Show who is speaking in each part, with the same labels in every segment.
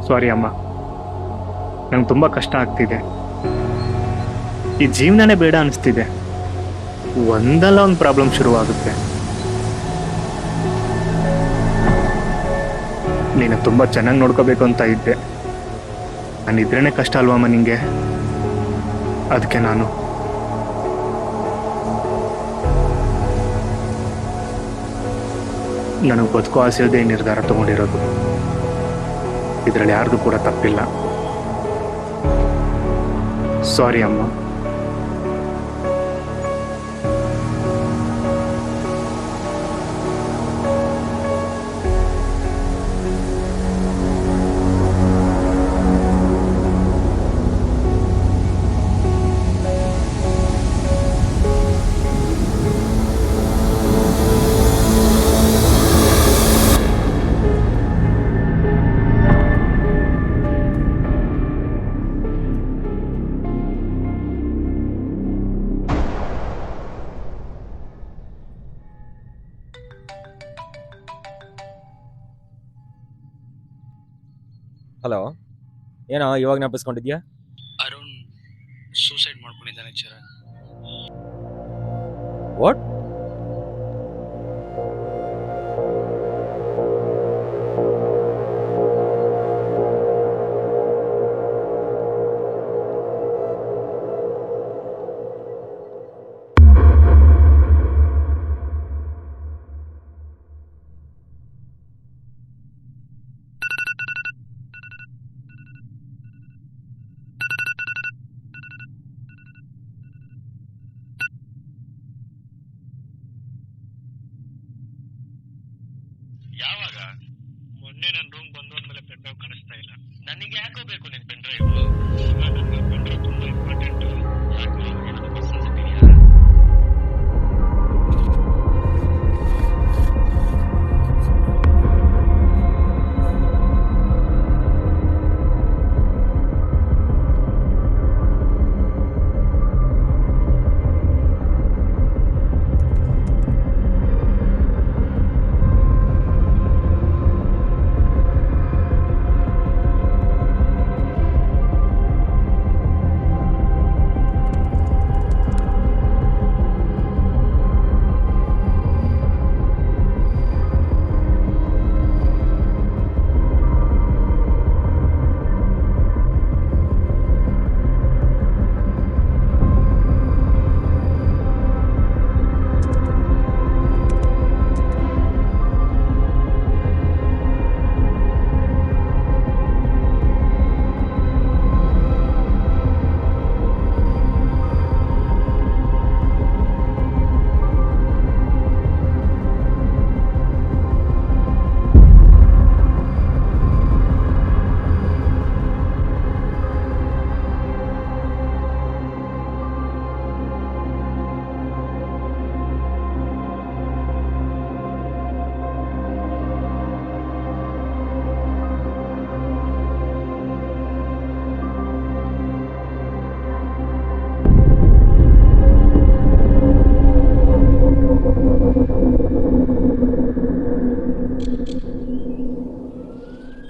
Speaker 1: ಸಾರಿ ಅಮ್ಮ, ನಂಗೆ ತುಂಬ ಕಷ್ಟ ಆಗ್ತಿದೆ. ಈ ಜೀವನನೇ ಬೇಡ ಅನಿಸ್ತಿದೆ. ಒಂದಲ್ಲ ಒಂದು ಪ್ರಾಬ್ಲಮ್ ಶುರುವಾಗುತ್ತೆ. ನೀನು ತುಂಬ ಚೆನ್ನಾಗಿ ನೋಡ್ಕೋಬೇಕು ಅಂತ ಇದ್ದೆ. ನಾನು ಇದ್ರೇನೆ ಕಷ್ಟ ಅಲ್ವಮ್ಮ ನಿಂಗೆ. ಅದಕ್ಕೆ ನಾನು ನನಗೆ ಬದುಕೋ ಆಸೆ ಇಲ್ಲದೆ ಈ ನಿರ್ಧಾರ ತಗೊಂಡಿರೋದು. ಇದರಲ್ಲಿ ಯಾರ್ದು ಕೂಡ ತಪ್ಪಿಲ್ಲ. ಸಾರಿ ಅಮ್ಮ.
Speaker 2: ಹಲೋ, ಏನೋ ಇವಾಗ ಜ್ಞಾಪಿಸ್ಕೊಂಡಿದ್ಯಾ?
Speaker 3: ಅರುಣ್ ಸೂಸೈಡ್ ಮಾಡ್ಕೊಂಡಿದ್ದಾನೆ ಚರಣ್.
Speaker 2: ವಾಟ್?
Speaker 3: ಯಾವಾಗ? ಮೊನ್ನೆ ನನ್ನ ರೂಮ್ ಬಂದು ಹೋದ್ಮೇಲೆ ಪೆನ್ ಡ್ರೈವ್ ಕಾಣಿಸ್ತಾ ಇಲ್ಲ. ನನಗೆ ಯಾಕೋ ಬೇಕು ನಿನ್ ಪೆನ್ ಡ್ರೈವ್? ನನಗೆ ಪೆನ್ ಡ್ರೈವ್ ತುಂಬಾ ಇಂಪಾರ್ಟೆಂಟ್. ಯಾಕೋ ಏನಾದ್ರು ಪರ್ಸನಲ್ ಇದೆಯಾ?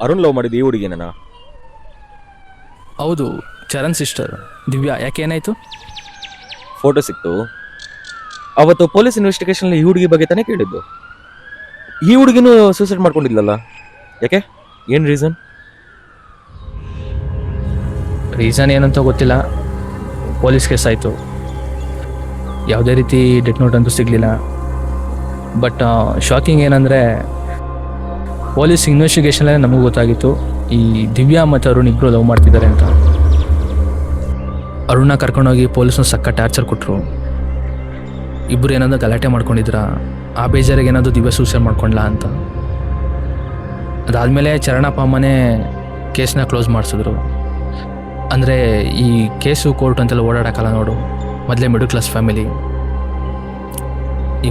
Speaker 2: ಅರುಣ್ ಲವ್ ಮಾಡಿದ್ದು ಈ ಹುಡುಗಿನ?
Speaker 4: ಹೌದು, ಚರಣ್ ಸಿಸ್ಟರ್ ದಿವ್ಯಾ. ಯಾಕೆ, ಏನಾಯ್ತು?
Speaker 2: ಫೋಟೋ ಸಿಕ್ತು. ಅವತ್ತು ಪೊಲೀಸ್ ಇನ್ವೆಸ್ಟಿಗೇಷನ್ ಈ ಹುಡುಗಿ ಬಗ್ಗೆ ತಾನೇ ಕೇಳಿದ್ದು. ಈ ಹುಡುಗಿನೂ ಸೂಸೈಡ್ ಮಾಡ್ಕೊಂಡಿದ್ಲಲ್ಲ, ಯಾಕೆ? ಏನು ರೀಸನ್?
Speaker 4: ರೀಸನ್ ಏನಂತ ಗೊತ್ತಿಲ್ಲ. ಪೊಲೀಸ್ ಕೇಸ್ ಆಯಿತು. ಯಾವುದೇ ರೀತಿ ಡೆತ್ ನೋಟ್ ಅಂತೂ ಸಿಗಲಿಲ್ಲ. ಬಟ್ ಶಾಕಿಂಗ್ ಏನಂದರೆ, ಪೊಲೀಸ್ ಇನ್ವೆಸ್ಟಿಗೇಷನಲ್ಲೇ ನಮಗೂ ಗೊತ್ತಾಗಿತ್ತು ಈ ದಿವ್ಯಾ ಮತ್ತು ಅರುಣ್ ಇಬ್ಬರು ಲವ್ ಮಾಡ್ತಿದ್ದಾರೆ ಅಂತ. ಅರುಣ್ನ ಕರ್ಕೊಂಡೋಗಿ ಪೊಲೀಸ್ನ ಸಕ್ಕ ಟಾರ್ಚರ್ ಕೊಟ್ಟರು. ಇಬ್ಬರು ಏನಾದರೂ ಗಲಾಟೆ ಮಾಡ್ಕೊಂಡಿದ್ರ, ಆ ಬೇಜಾರಿಗೆ ಏನಾದರೂ ದಿವ್ಯಾ ಸೂಸೈಡ್ ಮಾಡ್ಕೊಂಡ್ಲಾ ಅಂತ. ಅದಾದಮೇಲೆ ಚರಣಪ್ಪ ಅಮ್ಮನೇ ಕೇಸ್ನ ಕ್ಲೋಸ್ ಮಾಡಿಸಿದ್ರು. ಅಂದರೆ ಈ ಕೇಸು ಕೋರ್ಟ್ ಅಂತೆಲ್ಲ ಓಡಾಡೋಕ್ಕಲ್ಲ ನೋಡು, ಮೊದಲೇ ಮಿಡಲ್ ಕ್ಲಾಸ್ ಫ್ಯಾಮಿಲಿ.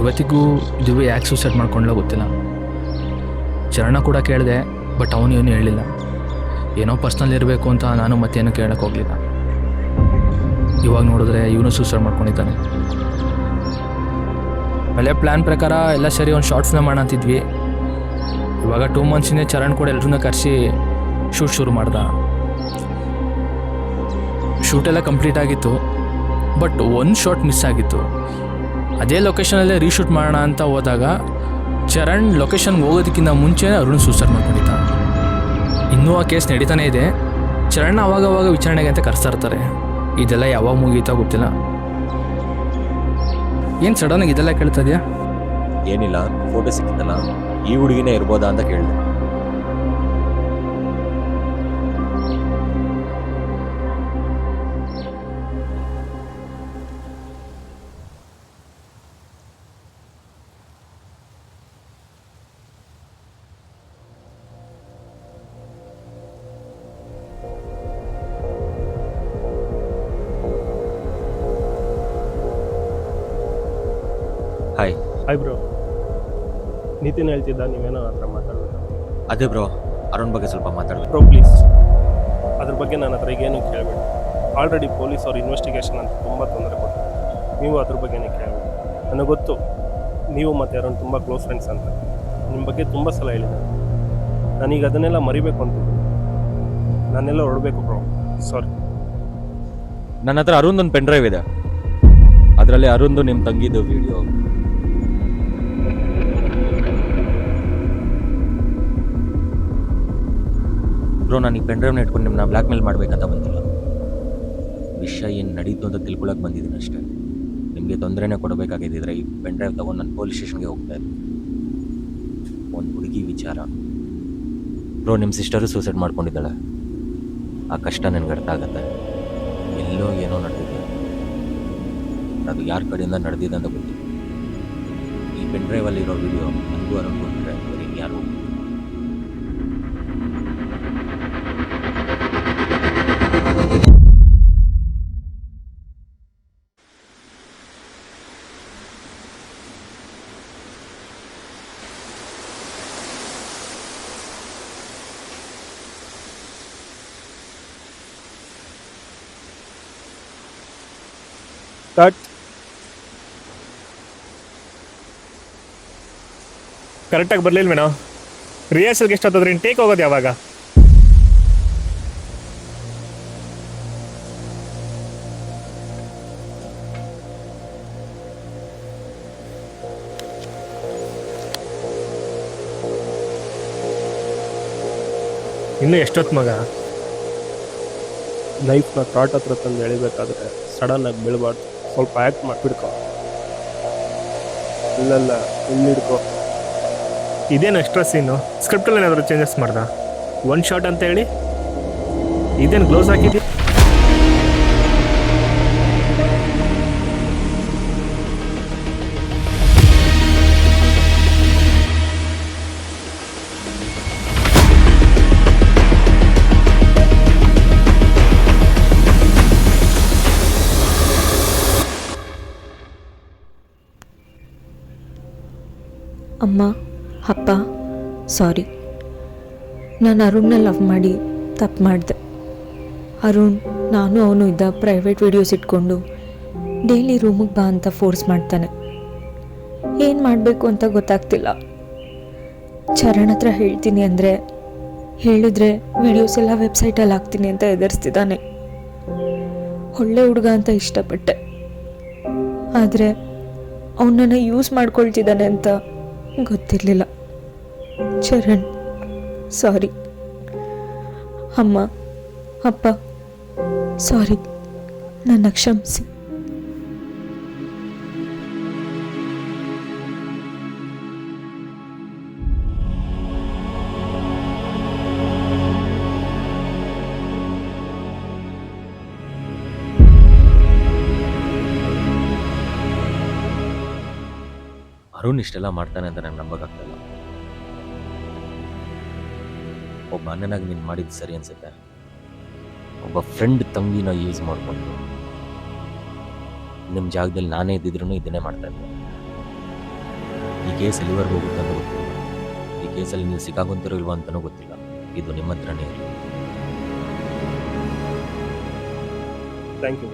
Speaker 4: ಇವತ್ತಿಗೂ ದಿವ್ಯಾ ಯಾಕೆ ಸೂಸೈಡ್ ಮಾಡ್ಕೊಂಡ್ಲೋ ಗೊತ್ತಿಲ್ಲ. ಚರಣ ಕೂಡ ಕೇಳಿದೆ, ಬಟ್ ಅವನು ಏನು ಹೇಳಿಲ್ಲ. ಏನೋ ಪರ್ಸ್ನಲ್ ಇರಬೇಕು ಅಂತ ನಾನು ಮತ್ತೇನು ಕೇಳಕ್ಕೆ ಹೋಗಲಿಲ್ಲ. ಇವಾಗ ನೋಡಿದ್ರೆ ಇವನು ಸೂಸೈಡ್ ಮಾಡ್ಕೊಂಡಿದ್ದಾನೆ. ಒಳ್ಳೆ ಪ್ಲ್ಯಾನ್ ಪ್ರಕಾರ ಎಲ್ಲ ಸರಿ ಒಂದು ಶಾರ್ಟ್ ಫಿಲ್ಮ್ ಮಾಡಂತಿದ್ವಿ. ಇವಾಗ 2 ಮಂತ್ಸಿಂದ ಚರಣ್ ಕೂಡ ಎಲ್ಲರನ್ನ ಕರೆಸಿ ಶೂಟ್ ಶುರು ಮಾಡ್ದ. ಶೂಟೆಲ್ಲ ಕಂಪ್ಲೀಟ್ ಆಗಿತ್ತು, ಬಟ್ ಒಂದು ಶಾಟ್ ಮಿಸ್ ಆಗಿತ್ತು. ಅದೇ ಲೊಕೇಶನಲ್ಲೇ ರೀಶೂಟ್ ಮಾಡೋಣ ಅಂತ ಹೋದಾಗ ಚರಣ್ ಲೊಕೇಶನ್ಗೆ ಹೋಗೋದಕ್ಕಿಂತ ಮುಂಚೆ ಅರುಣ್ ಸೂಸೈಡ್ ಮಾಡ್ಕೊಂಡಿದ್ದ. ಇನ್ನೂ ಆ ಕೇಸ್ ನಡೀತಾನೆ ಇದೆ. ಚರಣ್ ಅವಾಗವಾಗ ವಿಚಾರಣೆಗೆ ಅಂತ ಕರೆಸ್ತಾ ಇರ್ತಾರೆ. ಇದೆಲ್ಲ ಯಾವಾಗ ಮುಗೀತಾ ಗೊತ್ತಿಲ್ಲ. ಏನು ಸಡನ್ನಾಗಿ ಇದೆಲ್ಲ ಕೇಳ್ತಾ ಇದೆಯಾ?
Speaker 2: ಏನಿಲ್ಲ, ಫೋಟೋ ಸಿಕ್ಕಿತ್ತಲ್ಲ, ಈ ಹುಡುಗಿನೇ ಇರ್ಬೋದಾ ಅಂತ ಕೇಳಿದೆ. ಹಾಯ್.
Speaker 5: Hi bro. ನಿತಿನ್ ಹೇಳ್ತಿದ್ದ, ನೀವೇನೋ ಹತ್ರ ಮಾತಾಡೋದು.
Speaker 2: ಅದೇ ಬ್ರೋ, ಅರುಣ್ ಬಗ್ಗೆ ಸ್ವಲ್ಪ ಮಾತಾಡಬೇಕು.
Speaker 5: ಬ್ರೋ ಪ್ಲೀಸ್, ಅದ್ರ ಬಗ್ಗೆ ನನ್ನ ಹತ್ರ ಈಗೇನು ಕೇಳಬೇಡಿ. ಆಲ್ರೆಡಿ ಪೊಲೀಸ್ ಅವ್ರು ಇನ್ವೆಸ್ಟಿಗೇಷನ್ ಅಂತ ತುಂಬ ತೊಂದರೆ ಕೊಡ್ತಾರೆ. ನೀವು ಅದ್ರ ಬಗ್ಗೆನೇ ಕೇಳಬೇಡಿ. ನನಗೆ ಗೊತ್ತು ನೀವು ಮತ್ತು ಅರುಣ್ ತುಂಬ ಕ್ಲೋಸ್ ಫ್ರೆಂಡ್ಸ್ ಅಂತ. ನಿಮ್ಮ ಬಗ್ಗೆ ತುಂಬ ಸಲ ಹೇಳಿದ್ದಾರೆ. ನಾನೀಗ ಅದನ್ನೆಲ್ಲ ಮರಿಬೇಕು ಅಂತಿದ್ದೀನಿ. ನಾನೆಲ್ಲ ಹೊರಡಬೇಕು ಬ್ರೋ. ಸಾರಿ.
Speaker 2: ನನ್ನ ಹತ್ರ ಅರುಣ್ದೊಂದು ಪೆನ್ ಡ್ರೈವ್ ಇದೆ. ಅದರಲ್ಲಿ ಅರುಣ್ದು ನಿಮ್ಮ ತಂಗಿದು ವಿಡಿಯೋ. ಬ್ರೋ, ನಾನು ಈ ಪೆನ್ ಡ್ರೈವ್ನ ಇಟ್ಕೊಂಡು ನಿಮ್ಮನ್ನ ಬ್ಲ್ಯಾಕ್ ಮೇಲ್ ಮಾಡಬೇಕಂತ ಬಂದಿಲ್ಲ. ವಿಷಯ ಏನು ನಡೀತು ಅಂತ ತಿಳ್ಕೊಳಕ್ಕೆ ಬಂದಿದ್ದೀನಿ ಅಷ್ಟೇ. ನಿಮಗೆ ತೊಂದರೆನೇ ಕೊಡಬೇಕಾಗಿದ್ದಿದ್ರೆ ಈ ಪೆನ್ ಡ್ರೈವ್ ತೊಗೊಂಡು ನಾನು ಪೊಲೀಸ್ ಸ್ಟೇಷನ್ಗೆ ಹೋಗ್ತಾ ಇದ್ದೆ. ಒಂದು ಹುಡುಗಿ ವಿಚಾರ. ಬ್ರೋ, ನಿಮ್ಮ ಸಿಸ್ಟರು ಸೂಸೈಡ್ ಮಾಡ್ಕೊಂಡಿದ್ದಾಳೆ. ಆ ಕಷ್ಟ ನನಗೆ ಅರ್ಥ ಆಗುತ್ತೆ. ಎಲ್ಲೋ ಏನೋ ನಡೆದಿದೆ. ಅದು ಯಾರ ಕಡೆಯಿಂದ ನಡೆದಿದೆ ಅಂತ ಗೊತ್ತಿಲ್ಲ. ಈ ಪೆನ್ ಡ್ರೈವಲ್ಲಿರೋ ವಿಡಿಯೋ ನನಗೂ ಅರುಣ್ ಕೊಟ್ಟರೆ ಅವ್ರು ಇನ್ಯಾರು.
Speaker 5: ಕಟ್.
Speaker 1: ಕರೆಕ್ಟಾಗಿ ಬರಲಿಲ್ವೇನೋ? ರಿಹರ್ಸಲ್ಗೆ ಎಷ್ಟೊತ್ತಾದ್ರೆ ಇನ್ನು ಟೇಕ್ ಹೋಗೋದು ಯಾವಾಗ? ಇನ್ನು ಎಷ್ಟೊತ್ತು ಮಗ?
Speaker 5: ನೈಫ್ನ ಥ್ರಾಟ್ ಹತ್ರ ತಂದು ಎಳಿಬೇಕಾದ್ರೆ ಸಡನ್ನಾಗಿ ಬೀಳಬಾರ್ದು. ಸ್ವಲ್ಪ ಆ್ಯಕ್ಟ್ ಮಾಡಿಬಿಡ್ಕೊ. ಇಲ್ಲಲ್ಲ, ಇಲ್ಲಿ ಹಿಡ್ಕೊ.
Speaker 1: ಇದೇನು ಎಕ್ಸ್ಟ್ರಾ ಸೀನು? ಸ್ಕ್ರಿಪ್ಟಲ್ಲಿ ಏನಾದರೂ ಚೇಂಜಸ್ ಮಾಡ್ದ? ಒನ್ ಶಾಟ್ ಅಂತ ಹೇಳಿ ಇದೇನು ಗ್ಲೌಸ್ ಹಾಕಿದ್ದಿ?
Speaker 6: ಅಮ್ಮ, ಅಪ್ಪ, ಸಾರಿ. ನಾನು ಅರುಣ್ನ ಲವ್ ಮಾಡಿ ತಪ್ಪು ಮಾಡಿದೆ. ಅರುಣ್ ನಾನು ಅವನು ಇದ್ದ ಪ್ರೈವೇಟ್ ವಿಡಿಯೋಸ್ ಇಟ್ಕೊಂಡು ಡೈಲಿ ರೂಮಿಗೆ ಬಾ ಅಂತ ಫೋರ್ಸ್ ಮಾಡ್ತಾನೆ. ಏನು ಮಾಡಬೇಕು ಅಂತ ಗೊತ್ತಾಗ್ತಿಲ್ಲ. ಚರಣ್ ಹತ್ರ ಹೇಳ್ತೀನಿ ಅಂದರೆ ಹೇಳಿದ್ರೆ ವಿಡಿಯೋಸ್ ಎಲ್ಲ ವೆಬ್ಸೈಟಲ್ಲಿ ಹಾಕ್ತೀನಿ ಅಂತ ಎದುರಿಸ್ತಿದ್ದಾನೆ. ಒಳ್ಳೆ ಹುಡುಗ ಅಂತ ಇಷ್ಟಪಟ್ಟೆ, ಆದರೆ ಅವನನ್ನು ಯೂಸ್ ಮಾಡ್ಕೊಳ್ತಿದ್ದಾನೆ ಅಂತ ಗೊತ್ತಿರಲಿಲ್ಲ. ಚರಣ್, ಸಾರಿ. ಅಮ್ಮ, ಅಪ್ಪ, ಸಾರಿ, ನನ್ನ ಕ್ಷಮಿಸಿ.
Speaker 2: ಅರುಣ್ ಇಷ್ಟೆಲ್ಲ ಮಾಡ್ತಾನೆ ಅಂತ ನಂಗೆ ನಂಬಕ್ಕಾಗ್ತಿಲ್ಲ. ಒಬ್ಬ ಅಣ್ಣನಾಗಿ ನೀನು ಮಾಡಿದ್ದು ಸರಿ ಅನ್ಸುತ್ತೆ. ಒಬ್ಬ ಫ್ರೆಂಡ್ ತಂಗಿನ ಯೂಸ್ ಮಾಡಿಕೊಂಡು ನಿಮ್ಮ ಜಾಗದಲ್ಲಿ ನಾನೇ ಇದ್ದಿದ್ರು ಇದನ್ನೇ ಮಾಡ್ತಾ ಇದ್ದೆ. ಈ ಕೇಸ್ ಎಲ್ಲಿವರೆಗೂ ಹೋಗುತ್ತೆ ಅಂತ ಗೊತ್ತಿಲ್ಲ. ಈ ಕೇಸಲ್ಲಿ ನೀವು ಸಿಕ್ಕಾಕೊಂತಿರೋ ಇಲ್ವಾ ಅಂತಲೂ ಗೊತ್ತಿಲ್ಲ. ಇದು ನಿಮ್ಮ ಹತ್ರನೇ ಇರಲಿ.
Speaker 5: Thank you.